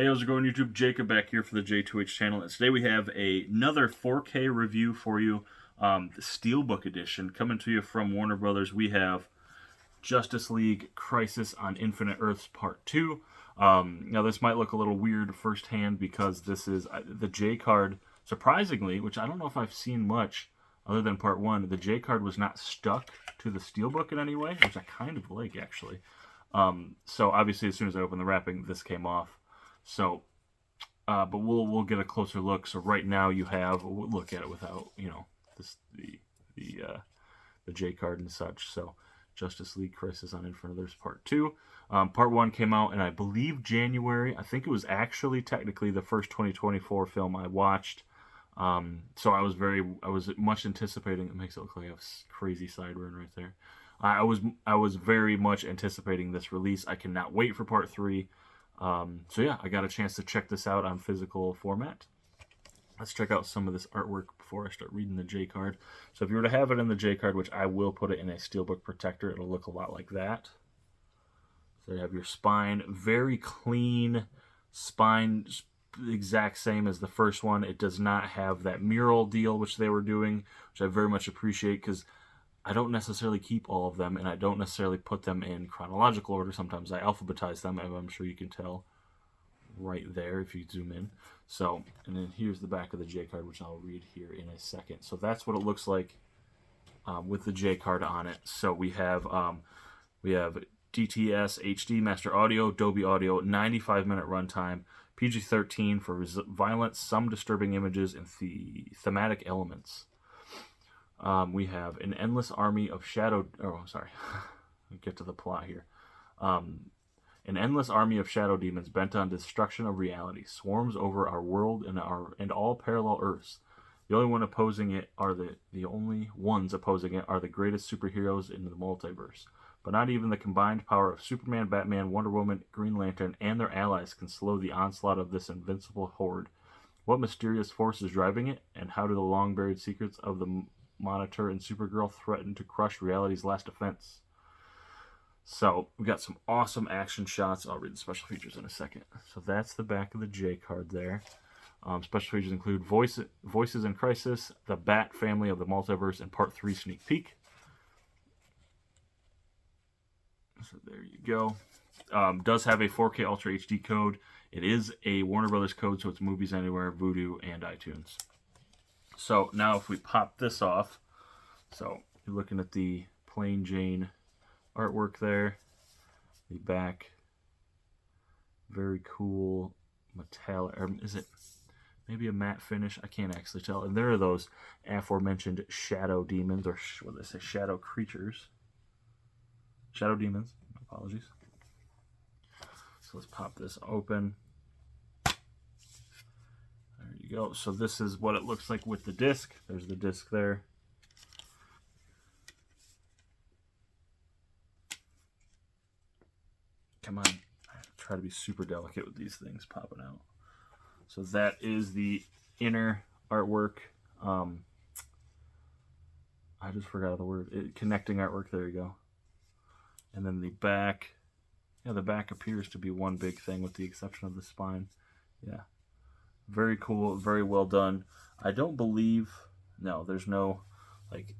Hey, how's it going, YouTube? Jacob back here for the JTwoH channel. And today we have another 4K review for you, the Steelbook edition. Coming to you from Warner Brothers, we have Justice League Crisis on Infinite Earths Part 2. Now, this might look a little weird firsthand because this is the J card, surprisingly, which I don't know if I've seen much other than Part 1. The J card was not stuck to the Steelbook in any way, which I kind of like, actually. So, obviously, as soon as I opened the wrapping, this came off. So, but we'll get a closer look. So right now you have, we'll look at it without, you know, the J card and such. So Justice League Crisis on Infinite Earths Part 2. Part 1 came out in, I believe, January. I think it was actually technically the first 2024 film I watched. So I was much anticipating. It makes it look like I have a crazy sideburn right there. I was very much anticipating this release. I cannot wait for Part 3. So yeah, I got a chance to check this out on physical format. Let's check out some of this artwork before I start reading the J card. So if you were to have it in the J card, which I will put it in a Steelbook protector, it'll look a lot like that. So you have your spine, very clean spine, exact same as the first one. It does not have that mural deal which they were doing, which I very much appreciate because I don't necessarily keep all of them, and I don't necessarily put them in chronological order. Sometimes I alphabetize them, and I'm sure you can tell right there if you zoom in. So, and then here's the back of the J card, which I'll read here in a second. So that's what it looks like with the J card on it. So we have JTwoH Master Audio, Dolby Audio, 95-minute runtime, PG-13 for violence, some disturbing images, and thematic elements. We have an endless army of shadow... Oh, sorry. I'll get to the plot here. An endless army of shadow demons bent on destruction of reality swarms over our world and all parallel Earths. The only ones opposing it are the greatest superheroes in the multiverse. But not even the combined power of Superman, Batman, Wonder Woman, Green Lantern, and their allies can slow the onslaught of this invincible horde. What mysterious force is driving it, and how do the long-buried secrets of the Monitor and Supergirl threaten to crush reality's last defense? So we got some awesome action shots. I'll read the special features in a second. So that's the back of the J card there. Special features include Voices in Crisis, the Bat Family of the Multiverse, and Part 3 sneak peek. So there you go. Does have a 4K Ultra HD code. It is a Warner Brothers code, so it's Movies Anywhere, Vudu, and iTunes. So now if we pop this off, so you're looking at the plain Jane artwork there, the back, very cool metallic, or is it maybe a matte finish? I can't actually tell. And there are those aforementioned shadow demons, or what did they say, shadow creatures, shadow demons, apologies. So let's pop this open. There you go. So this is what it looks like with the disc. There's the disc there. Come on. I try to be super delicate with these things popping out. So that is the inner artwork. I just forgot the word. Connecting artwork. There you go. And then the back. Yeah, the back appears to be one big thing with the exception of the spine. Yeah. Very cool, very well done. I don't believe, no, there's no like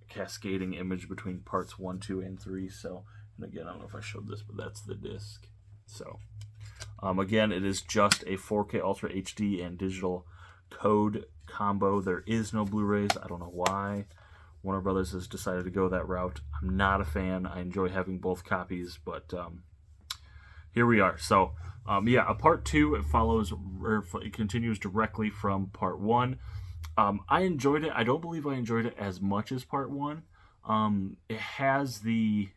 cascading image between parts 1, 2, and 3. So, and again, I don't know if I showed this, but that's the disc. So, again, it is just a 4K Ultra HD and digital code combo. There is no Blu-rays. I don't know why Warner Brothers has decided to go that route. I'm not a fan. I enjoy having both copies, but here we are. So, yeah, a part 2, it follows, or it continues directly from part 1. I enjoyed it. I don't believe I enjoyed it as much as part 1. It has the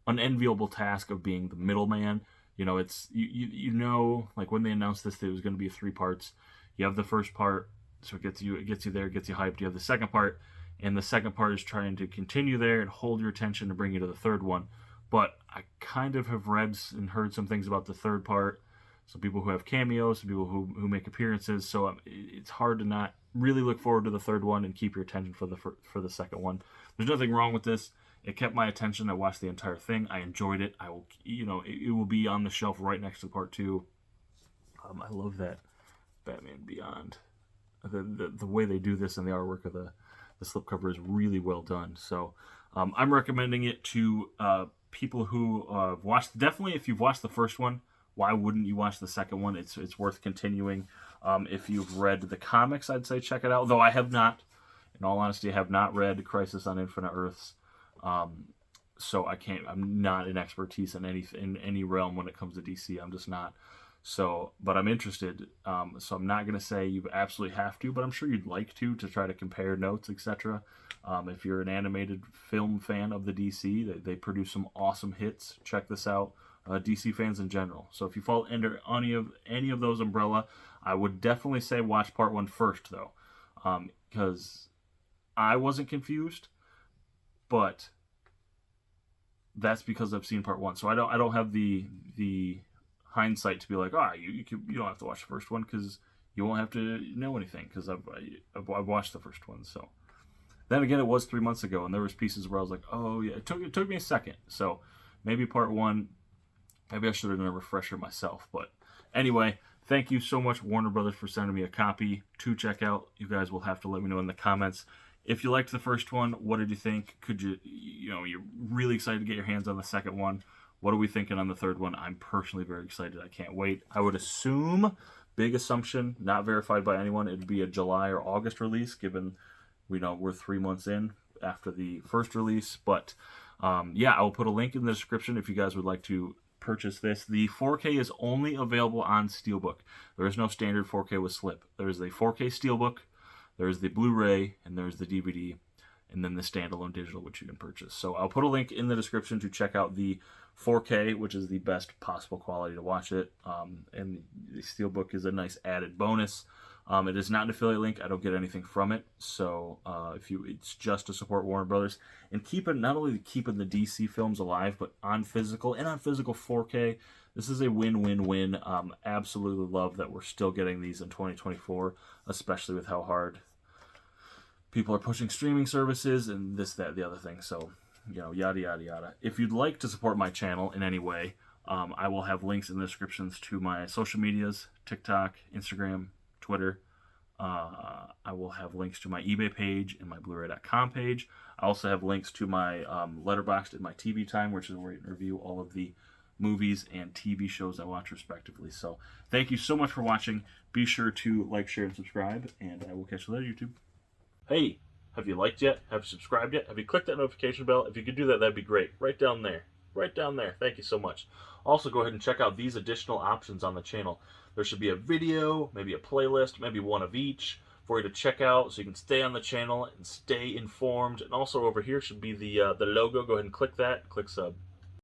unenviable task of being the middleman. You know, it's, you know, like when they announced this, that it was going to be 3 parts. You have the first part, so it gets you there, it gets you hyped. You have the second part, and the second part is trying to continue there and hold your attention to bring you to the third one. But I kind of have read and heard some things about the third part. Some people who have cameos, some people who make appearances. So it's hard to not really look forward to the third one and keep your attention for the second one. There's nothing wrong with this. It kept my attention. I watched the entire thing. I enjoyed it. I will, you know, it will be on the shelf right next to part 2. I love that Batman Beyond. The way they do this and the artwork of the slipcover is really well done. So I'm recommending it to people who watched. Definitely, if you've watched the first one, why wouldn't you watch the second one? It's worth continuing. If you've read the comics, I'd say check it out. Though I have not, in all honesty, I have not read Crisis on Infinite Earths. So I can't. I'm not an expertise in any realm when it comes to DC. I'm just not. So, but I'm interested. So I'm not going to say you absolutely have to, but I'm sure you'd like to try to compare notes, etc. If you're an animated film fan of the DC, they produce some awesome hits. Check this out. DC fans in general. So if you fall under any of those umbrella, I would definitely say watch part 1 first, though, because I wasn't confused, but that's because I've seen part 1. So I don't have the hindsight to be like, you don't have to watch the first one because you won't have to know anything because I've watched the first one. So then again, it was 3 months ago, and there was pieces where I was like, oh yeah, it took me a second. So maybe part 1, maybe I should have done a refresher myself. But anyway, thank you so much, Warner Brothers, for sending me a copy to check out. You guys will have to let me know in the comments. If you liked the first one, what did you think? Could you're really excited to get your hands on the second one. What are we thinking on the third one? I'm personally very excited. I can't wait. I would assume, big assumption, not verified by anyone, it'd be a July or August release, given we're 3 months in after the first release. But yeah, I will put a link in the description if you guys would like to purchase this. The 4K is only available on Steelbook. There is no standard 4K with slip. There is a 4K Steelbook, there's the Blu-ray, and there's the DVD, and then the standalone digital, which you can purchase. So I'll put a link in the description to check out the 4K, which is the best possible quality to watch it. And the Steelbook is a nice added bonus. It is not an affiliate link. I don't get anything from it. So it's just to support Warner Brothers and not only keeping the DC films alive, but on physical 4K. This is a win-win-win. Absolutely love that we're still getting these in 2024, especially with how hard people are pushing streaming services and this, that, the other thing. So, yada, yada, yada. If you'd like to support my channel in any way, I will have links in the descriptions to my social medias, TikTok, Instagram, Twitter. I will have links to my eBay page and my Bluray.com page. I also have links to my Letterboxd and my TV Time, which is where I review all of the movies and TV shows I watch respectively. So thank you so much for watching. Be sure to like, share, and subscribe, and I will catch you later, YouTube. Hey, have you liked yet? Have you subscribed yet? Have you clicked that notification bell? If you could do that, that'd be great. Right down there. Right down there. Thank you so much. Also, go ahead and check out these additional options on the channel. There should be a video, maybe a playlist, maybe one of each for you to check out so you can stay on the channel and stay informed. And also over here should be the logo. Go ahead and click that. Click sub.